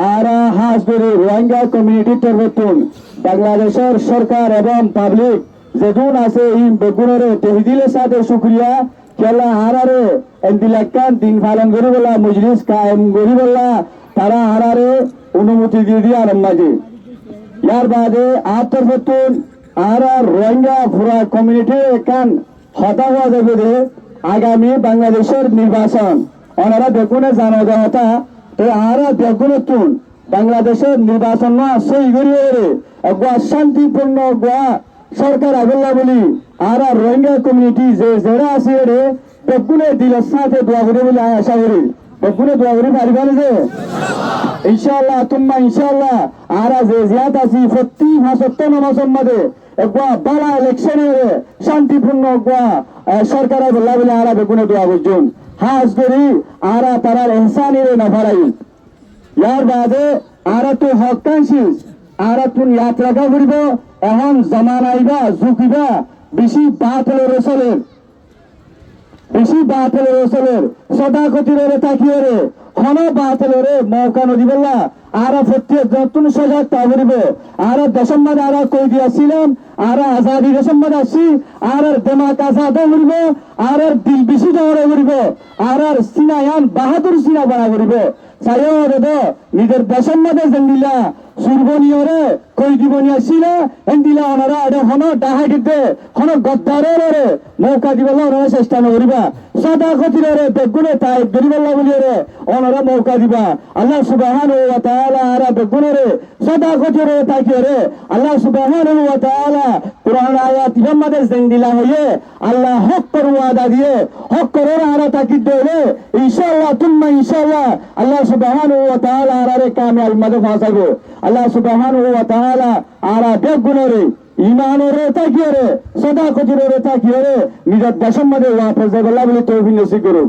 আর হাস করে রোহিঙ্গা কমিউনিটির তরফতুন বাংলাদেশের সরকার এবং পাবলিক যেদুন আছে এই বেগুনের তহদিলের সাথে শুক্রিয়া কেলা হারারে এন্দিলাক্কান দিন পালন করি বলা মজলিস কায়েম করি বলা তারা হারারে অনুমতি দিয়ে দিয়ে আরম্ভ মাঝে ইয়ার বাদে আর তরফতুন আর রোহিঙ্গা পুরা কমিউনিটির একান হতা হওয়া যাবে যে আগামী বাংলাদেশের নির্বাচন ওনারা বেগুনে জানো হতা তো আর বেগুনতুন বাংলাদেশের নির্বাচন সই করিয়ে গোয়া শান্তিপূর্ণ গোয়া সরকার আগল্লা বলি আর রোহিঙ্গা কমিউনিটি যে যারা আছে রে বেগুনে দিলের সাথে দোয়া করে বলে আশা করি বেগুনে দোয়া করে পারিবা যে ইনশাআল্লাহ তুম্মা ইনশাআল্লাহ আর যে জিয়াত আছি প্রতি মাসত্ব নামাজের মধ্যে গোয়া বালা ইলেকশনে শান্তিপূর্ণ গোয়া সরকার বললা বলে আর বেগুনে দোয়া করছেন হাজ করি আর তারার এহসানি রে না ভাড়াই ইয়ার বাদে আর তো হকাংশিস আর তুন যাত্রা করিব এখন জমানাইবা ঝুঁকিবা বেশি বাতলের চলের বেশি বাতলের চলের সদা গতিরে তাকিয়ে রে হন বাতলের মৌকা নদী বললা আর প্রত্যেক নতুন সজাগ তা করিব আর দশম্বাদ আর কই দিয়াছিলাম আর আজাদি দশম্বাদ আসি আর দেমাক আজাদ করিব আর দিল বেশি জমা করিব আর সিনায়ান বাহাদুর সিনা বাড়া করিব চাইও রে নিজের দশম্বাদে জেন্দিলা সুরবনিয়রে কই দিবনি আসিল এন্দিলা ওনারা এটা হন ডাহাই দিতে হন গদ্দারের রে মৌকা দিবলা ওনারা চেষ্টা নকরিবা সদা গতিরে বেগুনে তাই গরিবল্লা বলিয়ে ওনারা মৌকা দিবা আল্লাহ সুবহানাহু ওয়া তাআলা আর বেগুনে সদা গতিরে তাকিয়ে রে আল্লাহ সুবহানাহু ওয়া তাআলা কুরআন আয়াত ইমামদের জেন্দিলা হয়ে আল্লাহ হক করু আদা দিয়ে হক করে আর তাকিদ দেবে ইনশাআল্লাহ তুম্মা ইনশাআল্লাহ আল্লাহ সুবহানাহু ওয়া তাআলা আর কামিয়াব মদে ফাসাবো আল্লাহ সুবহানাহু ওয়া তাআলা আর বেগুনে ইমানের তাকিয়ে রে সদা গতিরে তাকিয়ে রে নিজের দেশের মধ্যে ওয়াপস যাবে বলে তৌফিক নসিব করুক।